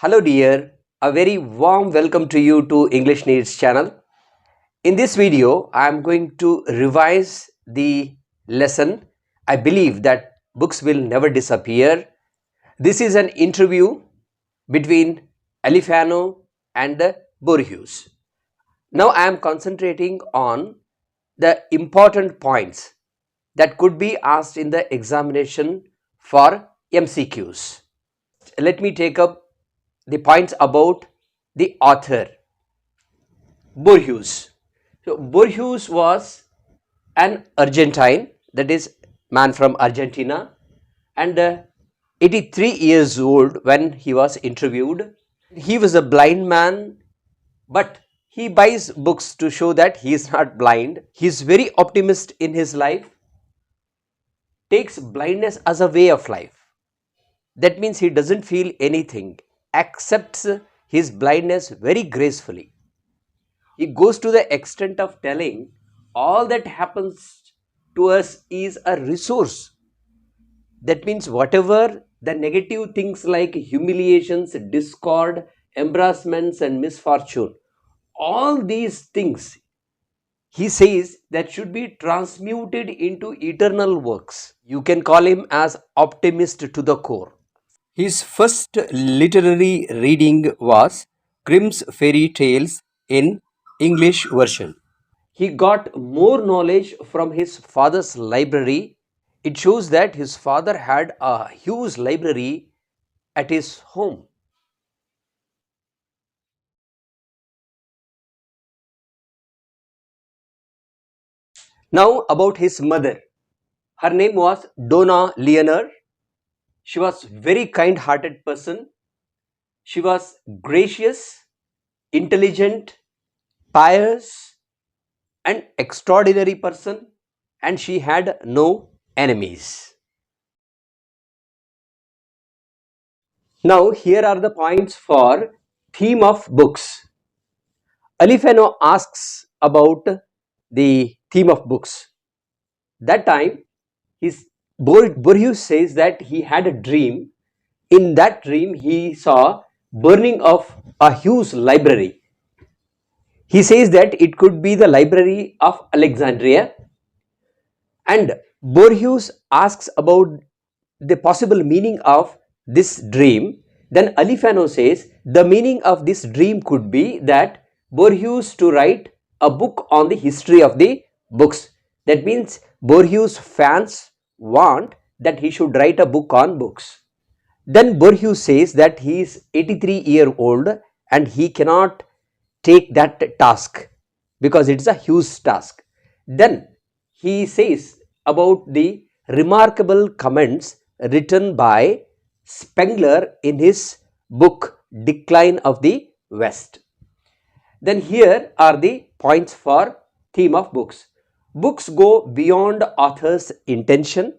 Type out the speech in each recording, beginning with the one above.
Hello dear, a very warm welcome to you to English Needs channel. In this video, I am going to revise the lesson. I believe that books will never disappear. This is an interview between Alifano and Borges. Now I am concentrating on the important points that could be asked in the examination for MCQs. Let me take up the points about the author Borges. So Borges was an Argentine, that is man from Argentina, and 83 years old when he was interviewed. He was a blind man, but he buys books to show that he is not blind. He is very optimist in his life, takes blindness as a way of life. That means he doesn't feel anything, accepts his blindness very gracefully. He goes to the extent of telling all that happens to us is a resource. That means whatever the negative things like humiliations, discord, embarrassments and misfortune, all these things, he says, that should be transmuted into eternal works. You can call him as optimist to the core. His first literary reading was Grimm's Fairy Tales in English version. He got more knowledge from his father's library. It shows that his father had a huge library at his home. Now about his mother. Her name was Donna Leonor. She was very kind-hearted person. She was gracious, intelligent, pious, an extraordinary person, and she had no enemies. Now here are the points for theme of books. Alifano asks about the theme of books. That time Borges says that he had a dream. In that dream he saw burning of a huge library. He says that it could be the library of Alexandria, and Borges asks about the possible meaning of this dream. Then Alifano says the meaning of this dream could be that Borges to write a book on the history of the books. That means Borges fans want that he should write a book on books. Then Borges says that he is 83-year-old and he cannot take that task because it is a huge task. Then he says about the remarkable comments written by Spengler in his book Decline of the West. Then here are the points for theme of books. Books go beyond author's intention.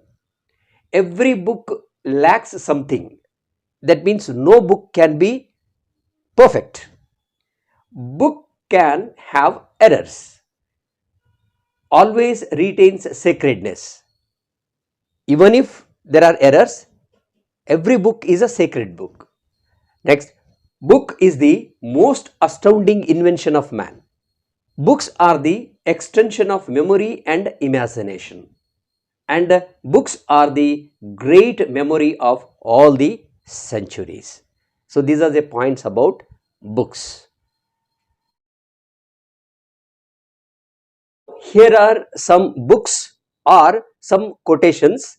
Every book lacks something. That means no book can be perfect. Book can have errors. Always retains sacredness. Even if there are errors, every book is a sacred book. Next, book is the most astounding invention of man. Books are the extension of memory and imagination. And books are the great memory of all the centuries. So these are the points about books. Here are some books or some quotations,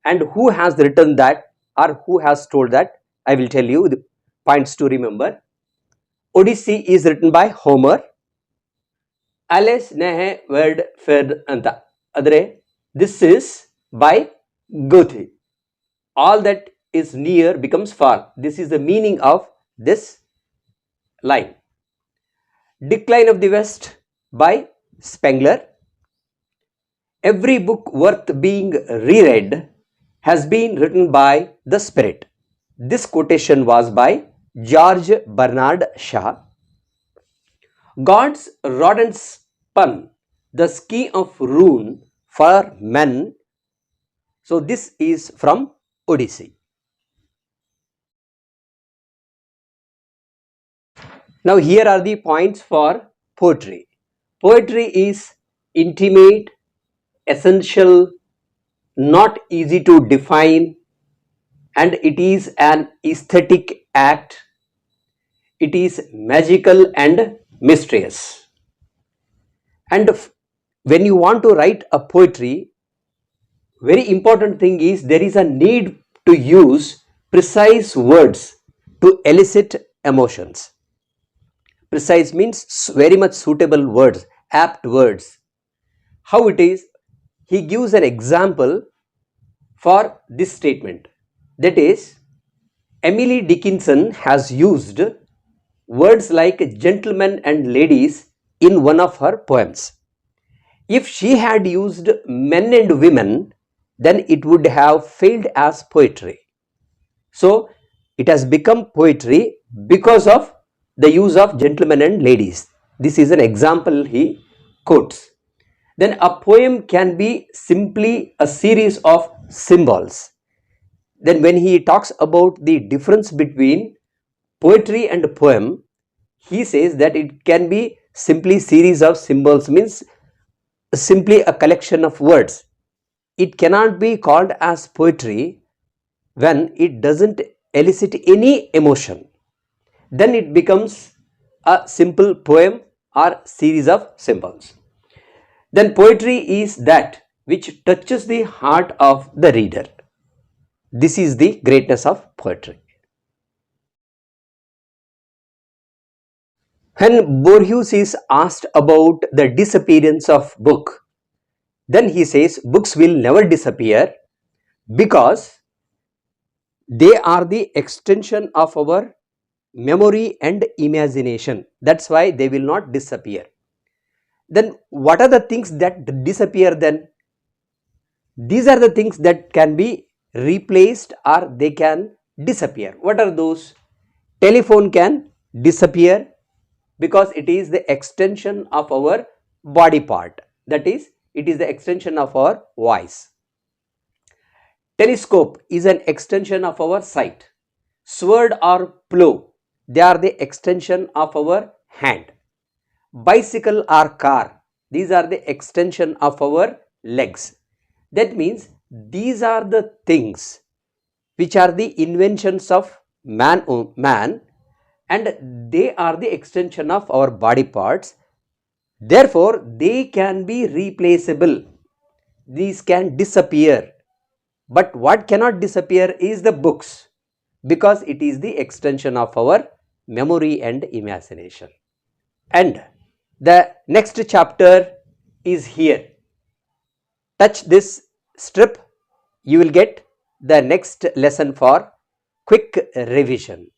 and who has written that or who has told that, I will tell you the points to remember. Odyssey is written by Homer. Alice nehe word fed anta. Adre, this is by Goethe. All that is near becomes far. This is the meaning of this line. Decline of the West by Spengler. Every book worth being reread has been written by the Spirit. This quotation was by George Bernard Shaw. God's rod and spun the skein of ruin for men. So this is from Odyssey. Now here are the points for poetry. Poetry is intimate, essential, not easy to define, and it is an aesthetic act. It is magical and mysterious. And when you want to write a poetry, very important thing is there is a need to use precise words to elicit emotions. Precise means very much suitable words, apt words. How it is? He gives an example for this statement. That is, Emily Dickinson has used words like gentlemen and ladies in one of her poems. If she had used men and women, then it would have failed as poetry. So, it has become poetry because of the use of gentlemen and ladies. This is an example he quotes. Then a poem can be simply a series of symbols. Then when he talks about the difference between poetry and poem, he says that it can be simply series of symbols, means simply a collection of words. It cannot be called as poetry when it doesn't elicit any emotion. Then it becomes a simple poem or series of symbols. Then poetry is that which touches the heart of the reader. This is the greatness of poetry. When Borges is asked about the disappearance of book, then he says books will never disappear because they are the extension of our memory and imagination. That's why they will not disappear. Then what are the things that disappear then? These are the things that can be replaced or they can disappear. What are those? Telephone can disappear because it is the extension of our body part. That is, it is the extension of our voice. Telescope is an extension of our sight. Sword or plow, they are the extension of our hand. Bicycle or car, these are the extension of our legs. That means these are the things which are the inventions of man and they are the extension of our body parts. Therefore, they can be replaceable. These can disappear. But what cannot disappear is the books, because it is the extension of our memory and imagination. And the next chapter is here. Touch this strip, you will get the next lesson for quick revision.